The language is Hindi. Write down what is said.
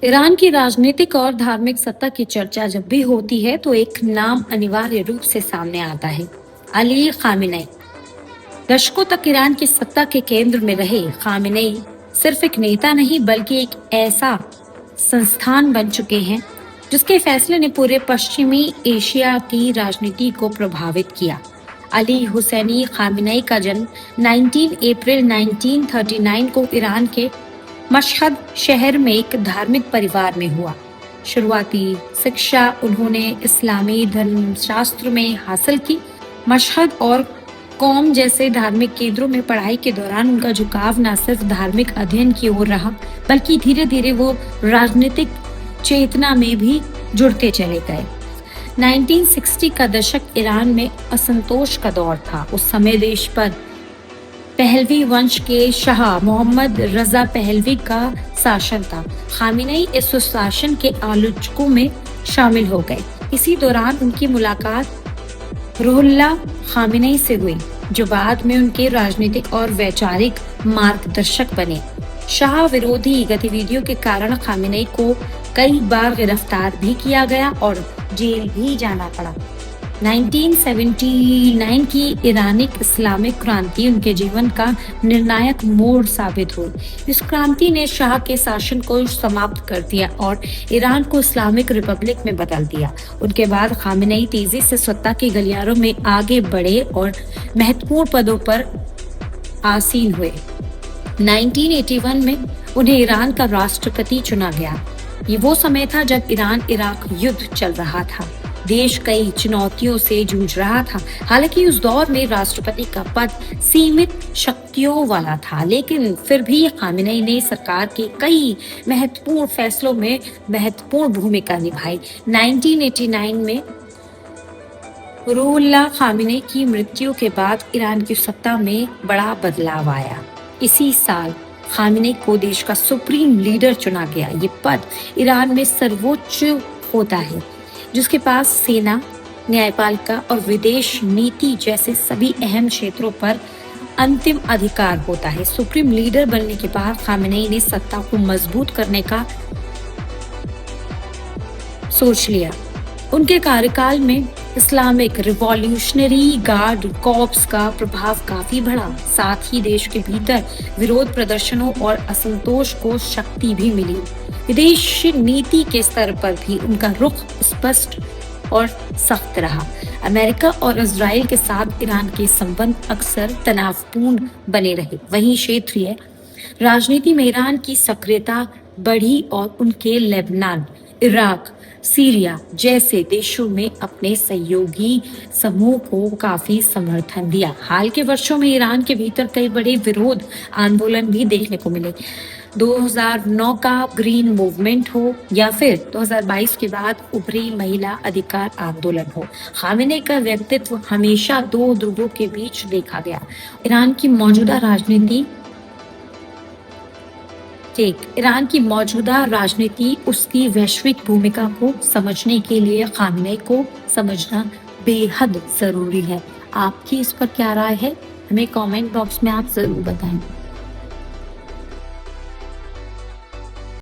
ईरान की राजनीतिक और धार्मिक सत्ता की चर्चा जब भी होती है तो एक नाम अनिवार्य रूप से सामने आता है, अली खामेनेई। दशकों तक ईरान की सत्ता के केंद्र में रहे खामेनेई सिर्फ एक नेता नहीं बल्कि एक ऐसा संस्थान बन चुके हैं जिसके फैसले ने पूरे पश्चिमी एशिया की राजनीति को प्रभावित किया। अली हुसैनी खामेनेई का जन्म 19 अप्रैल 1939 को ईरान के मशहद शहर में एक धार्मिक परिवार में हुआ। शुरुआती शिक्षा उन्होंने इस्लामी धर्मशास्त्र में हासिल की। मशहद और कौम जैसे धार्मिक केंद्रों में पढ़ाई के दौरान उनका झुकाव न सिर्फ धार्मिक अध्ययन की ओर रहा बल्कि धीरे धीरे वो राजनीतिक चेतना में भी जुड़ते चले गए। 1960 का दशक ईरान में असंतोष का दौर था। उस समय देश पर पहलवी वंश के शाह मोहम्मद रजा पहलवी का शासन था। खामेनेई इस शासन के आलोचकों में शामिल हो गए। इसी दौरान उनकी मुलाकात रुहुल्लाह खामेनेई से हुई, जो बाद में उनके राजनीतिक और वैचारिक मार्गदर्शक बने। शाह विरोधी गतिविधियों के कारण खामेनेई को कई बार गिरफ्तार भी किया गया और जेल भी जाना पड़ा। 1979 की ईरानिक इस्लामिक क्रांति उनके जीवन का निर्णायक मोड़ साबित हुई। इस क्रांति ने शाह के शासन को समाप्त कर दिया और ईरान को इस्लामिक रिपब्लिक में बदल दिया। उनके बाद खामेनेई तेजी से सत्ता के गलियारों में आगे बढ़े और महत्वपूर्ण पदों पर आसीन हुए। 1981 में उन्हें ईरान का राष्ट्रपति चुना गया। ये वो समय था जब ईरान इराक युद्ध चल रहा था। देश कई चुनौतियों से जूझ रहा था। हालांकि उस दौर में राष्ट्रपति का पद सीमित शक्तियों वाला था, लेकिन फिर भी खामेनेई ने सरकार के कई महत्वपूर्ण फैसलों में महत्वपूर्ण भूमिका निभाई। 1989 में रुहुल्लाह खामेनेई की मृत्यु के बाद ईरान की सत्ता में बड़ा बदलाव आया। इसी साल खामेनेई को देश का सुप्रीम लीडर चुना गया। ये पद ईरान में सर्वोच्च होता है, जिसके पास सेना, न्यायपालिका और विदेश नीति जैसे सभी अहम क्षेत्रों पर अंतिम अधिकार होता है। सुप्रीम लीडर बनने के बाद खामेनेई ने सत्ता को मजबूत करने का सोच लिया। उनके कार्यकाल में इस्लामिक रिवॉल्यूशनरी गार्ड कॉर्प्स का प्रभाव काफी बढ़ा। साथ ही देश के भीतर विरोध प्रदर्शनों और असंतोष को शक्ति भी मिली। विदेश नीति के स्तर पर भी उनका रुख स्पष्ट और सख्त रहा। अमेरिका और इजराइल के साथ ईरान के संबंध अक्सर तनावपूर्ण बने रहे। वहीं क्षेत्रीय राजनीति में ईरान की सक्रियता बढ़ी और उनके लेबनान, इराक, सीरिया जैसे देशों में अपने सहयोगी समूह को काफी समर्थन दिया। हाल के वर्षों में ईरान के भीतर कई बड़े विरोध आंदोलन भी देखने को मिले। 2009 का ग्रीन मूवमेंट हो या फिर 2022 के बाद उभरी महिला अधिकार आंदोलन हो, खामेनेई का व्यक्तित्व हमेशा दो ध्रुवों के बीच देखा गया। ईरान की मौजूदा राजनीति उसकी वैश्विक भूमिका को समझने के लिए खामेनेई को समझना बेहद जरूरी है। आपकी इस पर क्या राय है, हमें कमेंट बॉक्स में आप जरूर बताएं।